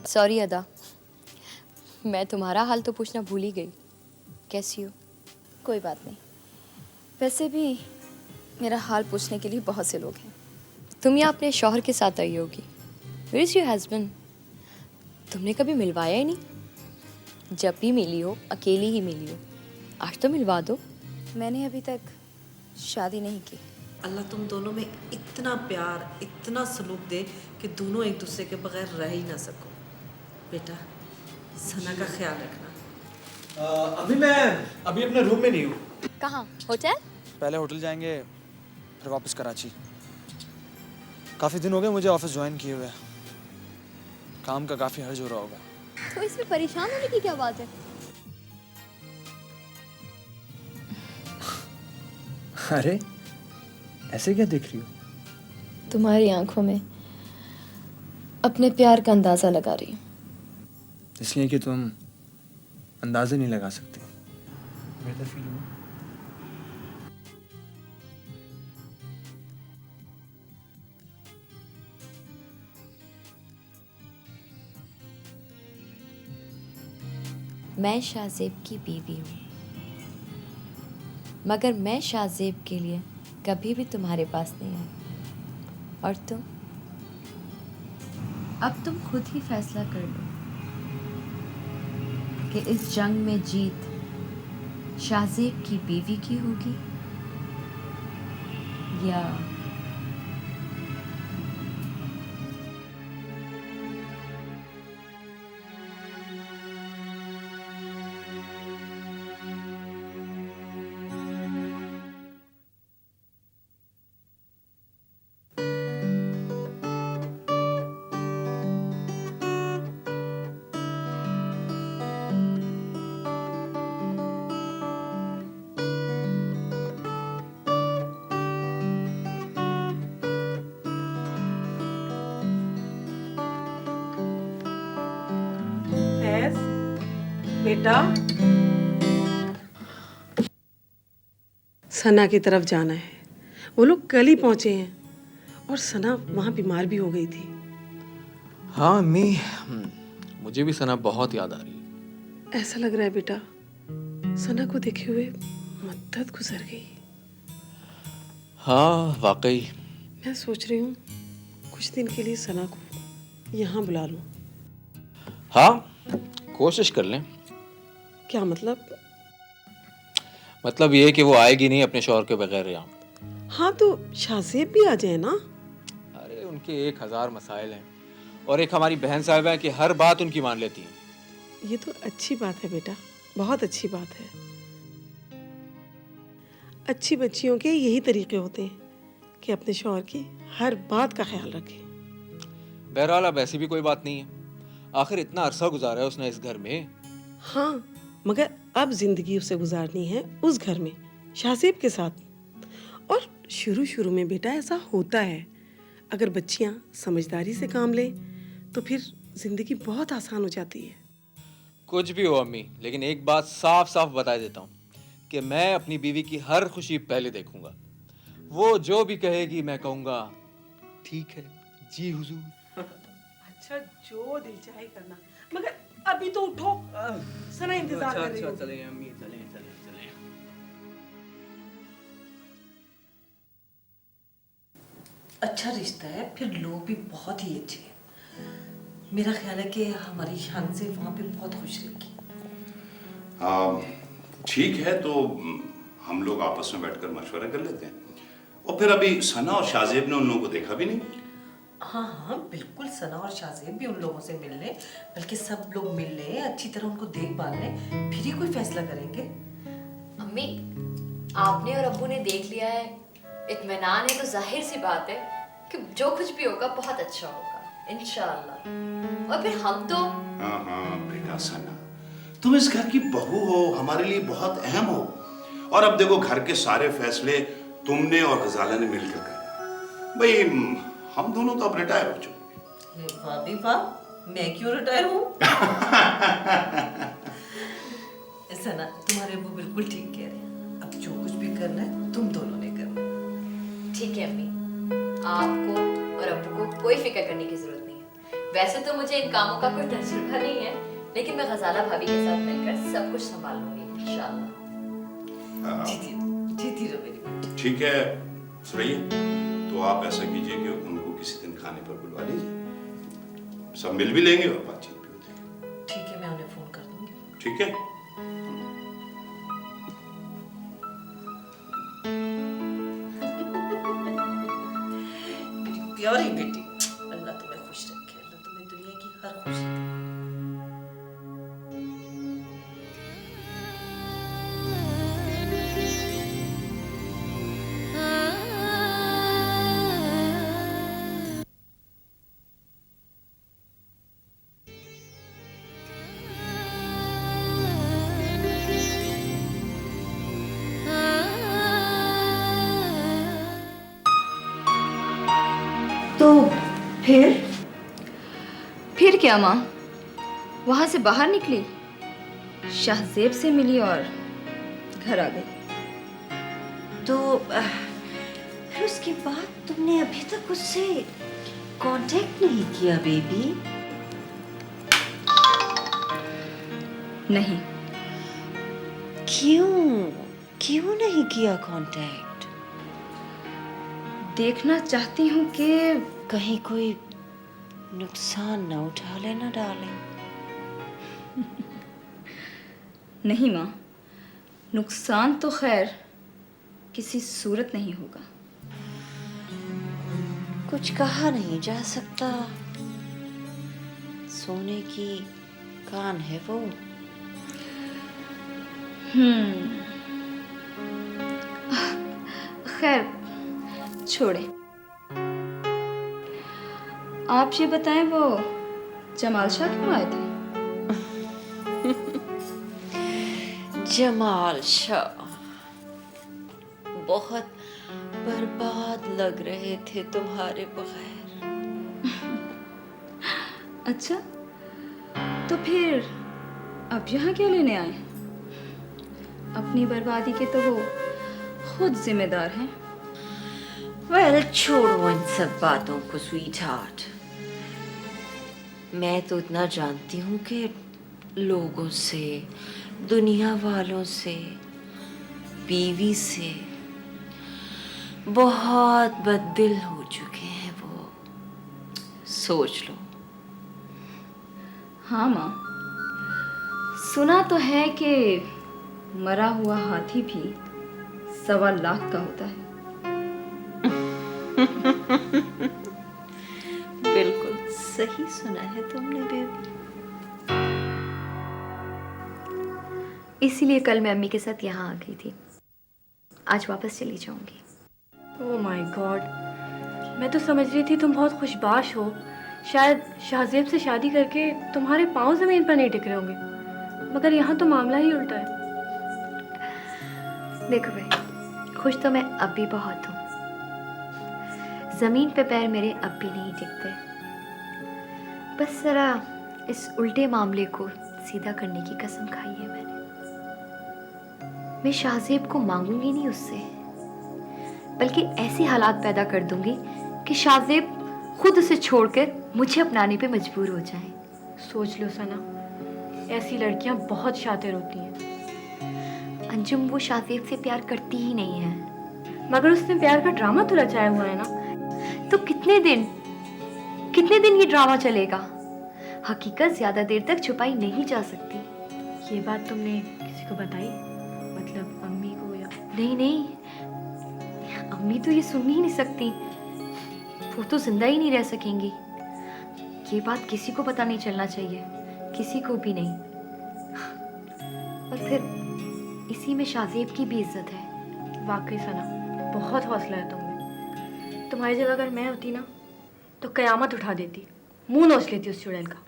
Sorry अदा, मैं तुम्हारा हाल तो पूछना भूल ही गई। कैसी हो? कोई बात नहीं। वैसे भी मेरा हाल पूछने के लिए बहुत से लोग हैं। तुम यहाँ अपने शौहर के साथ आई होगी। Where is your husband? तुमने कभी मिलवाया ही नहीं। जब भी मिली हो अकेली ही मिली हो। आज तो मिलवा दो। मैंने अभी तक शादी नहीं की। अल्लाह तुम दोनों में इतना प्यार, इतना सलूक दे कि दोनों एक दूसरे के बगैर रह ही ना सको। बेटा, सना का ख्याल रखना। अभी मैं अभी अपने रूम में नहीं हूँ। कहाँ? होटल? पहले होटल जाएंगे, फिर वापस कराची। काफ़ी दिन हो गए मुझे ऑफिस ज्वाइन किए हुए। काम का काफ़ी हर्ज हो रहा होगा। तो इसमें परेशान होने की क्या बात है? अरे ऐसे क्या देख रही हो? तुम्हारी आंखों में अपने प्यार का अंदाजा लगा रही हूँ। इसलिए कि तुम अंदाजे नहीं लगा सकती। बेहतर फील हुआ? मैं शाहजेब की बीवी हूँ, मगर मैं शाहजेब के लिए कभी भी तुम्हारे पास नहीं आई। और तुम? अब तुम खुद ही फैसला कर लो कि इस जंग में जीत शाहजेब की बीवी की होगी या फैज, बेटा, सना की तरफ जाना है। वो लोग कल ही पहुंचे हैं और सना वहाँ बीमार भी हो गई थी। हाँ अम्मी, मुझे भी सना बहुत याद आ रही है। ऐसा लग रहा है बेटा, सना को देखे हुए मुद्दत गुजर गई। हाँ वाकई। मैं सोच रही हूँ कुछ दिन के लिए सना को यहाँ बुला लूँ। हाँ कोशिश कर लें। क्या मतलब? मतलब ये कि वो आएगी नहीं अपने शौहर के बगैर यहाँ। हाँ तो शाहजेब भी आ जाए ना। अरे उनके 1000 मसाइल हैं और एक हमारी बहन साहिबा है कि हर बात उनकी मान लेती हैं। ये तो अच्छी बात है बेटा, बहुत अच्छी बात है। अच्छी बच्चियों के यही तरीके होते हैं कि अपने शौहर की हर बात का ख्याल रखें। बहरहाल अब ऐसी भी कोई बात नहीं है। आखिर इतना अरसा गुजारा है उसने इस घर में। हाँ, मगर अब जिंदगी उसे गुजारनी है उस घर में शाहजेब के साथ। और शुरू शुरू में बेटा ऐसा होता है। अगर बच्चियां समझदारी से काम लें तो फिर जिंदगी बहुत आसान हो जाती है। कुछ भी हो अम्मी, लेकिन एक बात साफ साफ बता देता हूँ कि मैं अपनी बीवी की हर खुशी पहले देखूंगा। वो जो भी कहेगी मैं कहूँगा ठीक है जी हुजूर। अच्छा, जो दिल चाहे करना, मगर अभी तो उठो। सना इंतजार कर रही होगी। चलें अम्मी, चलें चलें चलें। अच्छा रिश्ता है, फिर लोग भी बहुत ही अच्छे हैं। मेरा ख्याल है कि हमारी शान से वहाँ पे बहुत खुश रहेगी। ठीक है तो हम लोग आपस में बैठकर मशवरा कर लेते हैं। और फिर अभी सना और शाहजेब ने उन लोगों को देखा भी नहीं। हाँ हाँ बिल्कुल, सना और शाहजेब भी उन लोगों से मिल लें, बल्कि सब लोग मिल लें, अच्छी तरह उनको देखभाल लें, फिर ही कोई फैसला करेंगे। अम्मी, आपने और अब्बू ने देख लिया है, इत्मीनान है, तो जाहिर सी बात है कि जो कुछ भी होगा बहुत अच्छा होगा इंशाअल्लाह। और फिर हम तो हाँ हाँ बेटा सना, तुम इस घर की बहू हो, हमारे लिए बहुत अहम हो। और अब देखो घर के सारे फैसले तुमने और गजाला ने मिलकर करना। भाई हम दोनों तो अब रिटायर हो चुके। वाह भी वाह, मैं क्यों रिटायर हूँ? सना, तुम्हारे अब्बू बिल्कुल ठीक कह रहे हैं। अब जो कुछ भी करना है तुम दोनों ने करना है। ठीक है अम्मी, आपको और अब्बू को कोई फिक्र करने की जरूरत नहीं है। वैसे तो मुझे इन कामों का कोई तजुर्बा नहीं है, लेकिन मैं गजाला भाभी के साथ मिलकर सब कुछ संभाल लूंगी इंशाल्लाह। जीती रहो मेरी बेटी। ठीक है सुरैया, तो आप ऐसा कीजिए कि उनको किसी दिन खाने पर बुलवा लीजिए, सब मिल भी लेंगे और बातचीत भी हो जाएगी। ठीक है, मैं उन्हें फोन कर दूंगी। ठीक है। मेरी प्यारी बेटी, अल्लाह तुम्हें खुश रखे, अल्लाह तुम्हें दुनिया की हर खुशी दे। तो फिर क्या माँ? वहां से बाहर निकली, शाहजेब से मिली और घर आ गई। तो फिर उसके बाद तुमने अभी तक उससे कांटेक्ट नहीं किया बेबी? नहीं। क्यों क्यों नहीं किया कांटेक्ट? देखना चाहती हूँ कि कहीं कोई नुकसान न उठा लेना डार्लिंग। नहीं माँ, नुकसान तो खैर किसी सूरत नहीं होगा। कुछ कहा नहीं जा सकता, सोने की कान है वो। खैर छोड़े। आप ये बताएं, वो जमाल शाह क्यों आए थे? जमाल शाह बहुत बर्बाद लग रहे थे तुम्हारे बगैर। अच्छा, तो फिर अब यहाँ क्या लेने आए? अपनी बर्बादी के तो वो खुद जिम्मेदार हैं। वेल, छोड़ो इन सब बातों को स्वीट हार्ट। मैं तो इतना जानती हूँ कि लोगों से, दुनिया वालों से, बीवी से बहुत बददिल हो चुके हैं वो। सोच लो। हाँ माँ, सुना तो है कि मरा हुआ हाथी भी 1.25 लाख का होता है। बिल्कुल सही सुना है तुमने बेबी। इसीलिए कल मैं अम्मी के साथ यहाँ आ गई थी, आज वापस चली जाऊंगी। ओह माय गॉड, मैं तो समझ रही थी तुम बहुत खुशबाश हो, शायद शाहजेब से शादी करके तुम्हारे पाँव जमीन पर नहीं टिक रहे होंगे, मगर यहाँ तो मामला ही उल्टा है। देखो भाई, खुश तो मैं अब भी बहुत हूँ। जमीन पे पैर मेरे अब भी नहीं टिकते, बस जरा इस उल्टे मामले को सीधा करने की कसम खाई है मैंने। मैं शाहजेब को मांगूंगी नहीं उससे, बल्कि ऐसे हालात पैदा कर दूंगी कि शाहजेब खुद उसे छोड़कर मुझे अपनाने पे मजबूर हो जाए। सोच लो सना, ऐसी लड़कियां बहुत शातिर होती हैं। अंजुम, वो शाहजेब से प्यार करती ही नहीं है। मगर उसने प्यार का ड्रामा तो रचाया हुआ है ना। तो कितने दिन ये ड्रामा चलेगा? हकीकत ज्यादा देर तक छुपाई नहीं जा सकती। ये बात तुमने किसी को बताई? मतलब अम्मी को या? नहीं, अम्मी तो ये सुन ही नहीं सकती, वो तो जिंदा ही नहीं रह सकेंगी। ये बात किसी को पता नहीं चलना चाहिए, किसी को भी नहीं। और फिर इसी में शाहजेब की भी इज्जत है। वाकई सना, बहुत हौसला है तुम में। तुम्हारी जगह अगर मैं होती ना, तो कयामत उठा देती, मुंह नोच लेती उस चुड़ैल का।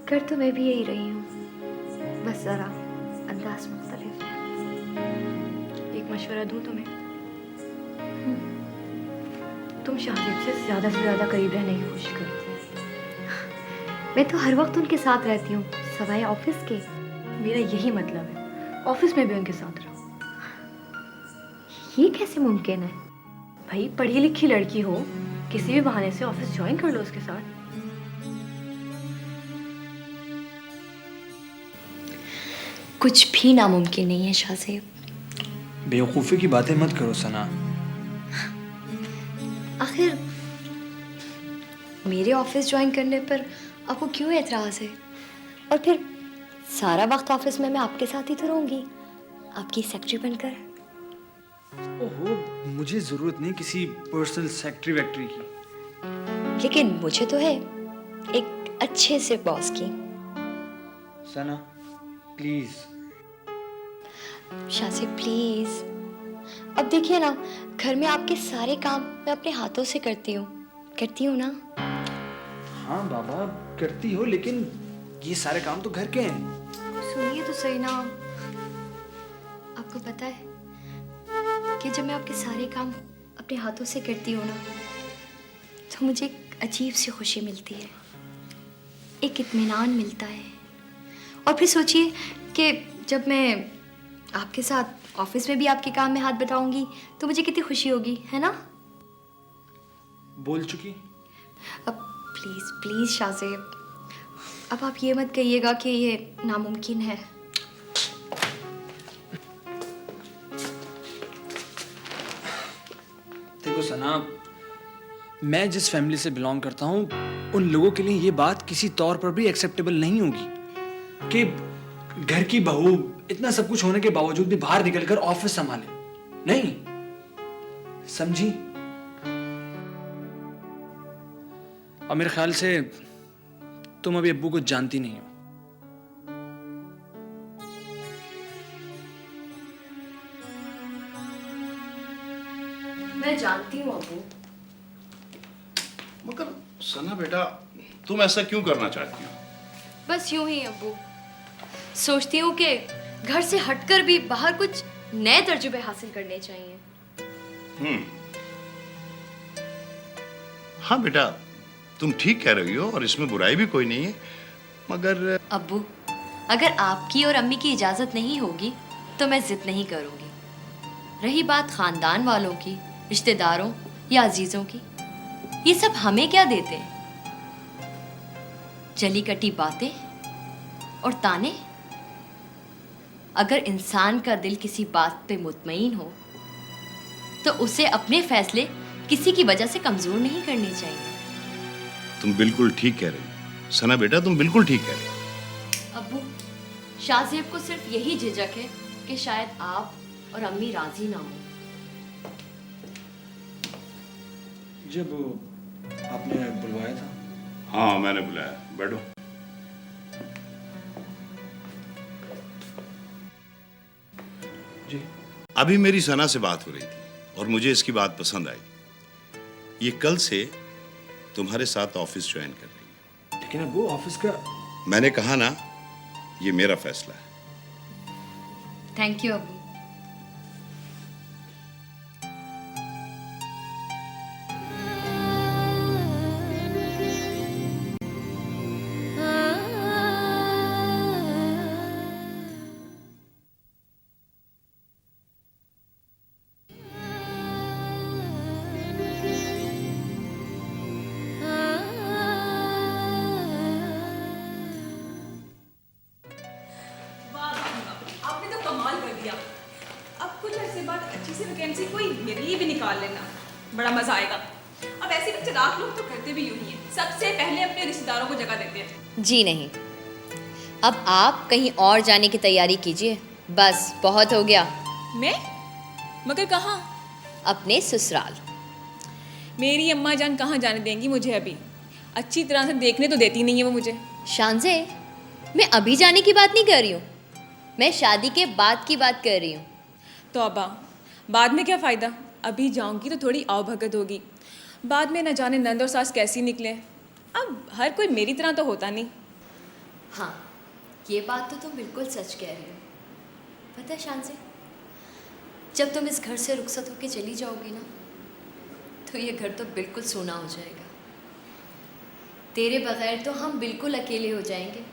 कर तो मैं भी यही रही हूँ, बस जरा अंदाज मुख्तलिफ है। एक मशवरा दूं तुम्हें? तुम शाहजेब से ज्यादा करीब रहने की कोशिश करो। मैं तो हर वक्त उनके साथ रहती हूँ, सवाए ऑफिस के। मेरा यही मतलब है, ऑफिस में भी उनके साथ रहो। ये कैसे मुमकिन है? भाई, पढ़ी लिखी लड़की हो, किसी भी बहाने से ऑफिस ज्वाइन कर लो उसके साथ। कुछ भी नामुमकिन नहीं है शाहज़ेब। बेवकूफ़ी की बातें मत करो सना। आखिर मेरे ऑफिस ज्वाइन करने पर आपको क्यों एतराज़ है? और फिर सारा वक्त ऑफिस में मैं आपके साथ ही तो रहूंगी, आपकी सेक्रेटरी बनकर। ओहो, मुझे ज़रूरत नहीं किसी पर्सनल सेक्रेटरी वेक्टरी की। लेकिन मुझे तो है एक अच्छे से बॉस की। सना प्लीज़। शाहज़ेब प्लीज, अब देखिए ना, घर में आपके सारे काम मैं अपने हाथों से करती हूँ ना। हाँ बाबा करती हो, लेकिन ये सारे काम तो घर के हैं। सुनिए तो सही ना, आपको पता है कि जब मैं आपके सारे काम अपने हाथों से करती हूँ ना, तो मुझे एक अजीब सी खुशी मिलती है, एक इत्मीनान मिलता है। और फिर सोचिए कि जब मैं आपके साथ ऑफिस में भी आपके काम में हाथ बटाऊंगी तो मुझे कितनी खुशी होगी, है ना? बोल चुकी। अब प्लीज़ प्लीज़ शाहज़ेब, अब आप ये मत कहिएगा कि ये नामुमकिन है। देखो सना, मैं जिस फैमिली से बिलोंग करता हूँ उन लोगों के लिए ये बात किसी तौर पर भी एक्सेप्टेबल नहीं होगी कि घर की बहू इतना सब कुछ होने के बावजूद भी बाहर निकलकर ऑफिस संभाले। नहीं, समझी? और मेरे ख्याल से तुम अभी अब्बू को जानती नहीं हो। मैं जानती हूँ अब्बू। मगर सना बेटा, तुम ऐसा क्यों करना चाहती हो? बस यूं ही अब्बू, सोचती हूँ कि घर से हटकर भी बाहर कुछ नए तजुर्बे हासिल करने चाहिए। हाँ बेटा, तुम ठीक कह रही हो और इसमें बुराई भी कोई नहीं है, मगर अब्बू, अगर आपकी और अम्मी की इजाज़त नहीं होगी तो मैं जिद नहीं करूँगी। रही बात ख़ानदान वालों की, रिश्तेदारों या अजीज़ों की, ये सब हमें क्या देते हैं? जली कटी बातें और ताने। अगर इंसान का दिल किसी बात पे मुतमईन हो तो उसे अपने फैसले किसी की वजह से कमज़ोर नहीं करने चाहिए। तुम बिल्कुल ठीक कह रही हो सना बेटा, तुम बिल्कुल ठीक कह रही हो। अब्बू, शाहज़ेब को सिर्फ यही झिझक है कि शायद आप और अम्मी राजी ना हो। जब आपने बुलवाया था। हाँ मैंने बुलाया, बैठो। जी। अभी मेरी सना से बात हो रही थी और मुझे इसकी बात पसंद आई। ये कल से तुम्हारे साथ ऑफिस ज्वाइन कर रही है। लेकिन अब वो ऑफिस का, मैंने कहा ना, ये मेरा फैसला है। थैंक यू अब्बू। आपने तो कमाल कर दिया। अब कुछ ऐसे बाद अच्छी सी वैकेंसी कोई मेरे लिए भी निकाल लेना, बड़ा मजा आएगा। अब ऐसे भी चलाक लोग तो करते भी यूं ही हैं, सबसे पहले अपने रिश्तेदारों को जगह देते हैं। जी नहीं, अब आप कहीं और जाने की तैयारी कीजिए। बस बहुत हो गया। मैं? मगर कहाँ? अपने ससुराल। मेरी अम्मा जान कहाँ जाने देंगी मुझे अभी? अच्छी तरह से देखने तो देती नहीं है वो मुझे। शांजे, मैं अभी जाने की बात नहीं कर रही हूँ, मैं शादी के बाद की बात कर रही हूँ। तो अब्बा, बाद में क्या फ़ायदा? अभी जाऊंगी तो थोड़ी आवभगत होगी, बाद में न जाने नंद और सास कैसी निकले। अब हर कोई मेरी तरह तो होता नहीं। हाँ, ये बात तो तुम बिल्कुल सच कह रही हो। पता है शांजे, जब तुम इस घर से रुखसत होकर चली जाओगी ना, तो ये घर तो बिल्कुल सूना हो जाएगा। तेरे बगैर तो हम बिल्कुल अकेले हो जाएंगे,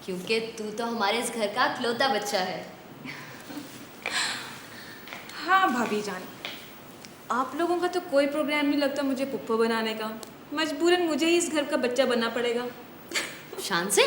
क्योंकि तू तो हमारे इस घर का इकलौता बच्चा है। हाँ भाभी जान, आप लोगों का तो कोई प्रोग्राम नहीं लगता मुझे पुप्पो बनाने का। मजबूरन मुझे ही इस घर का बच्चा बनना पड़ेगा। शान से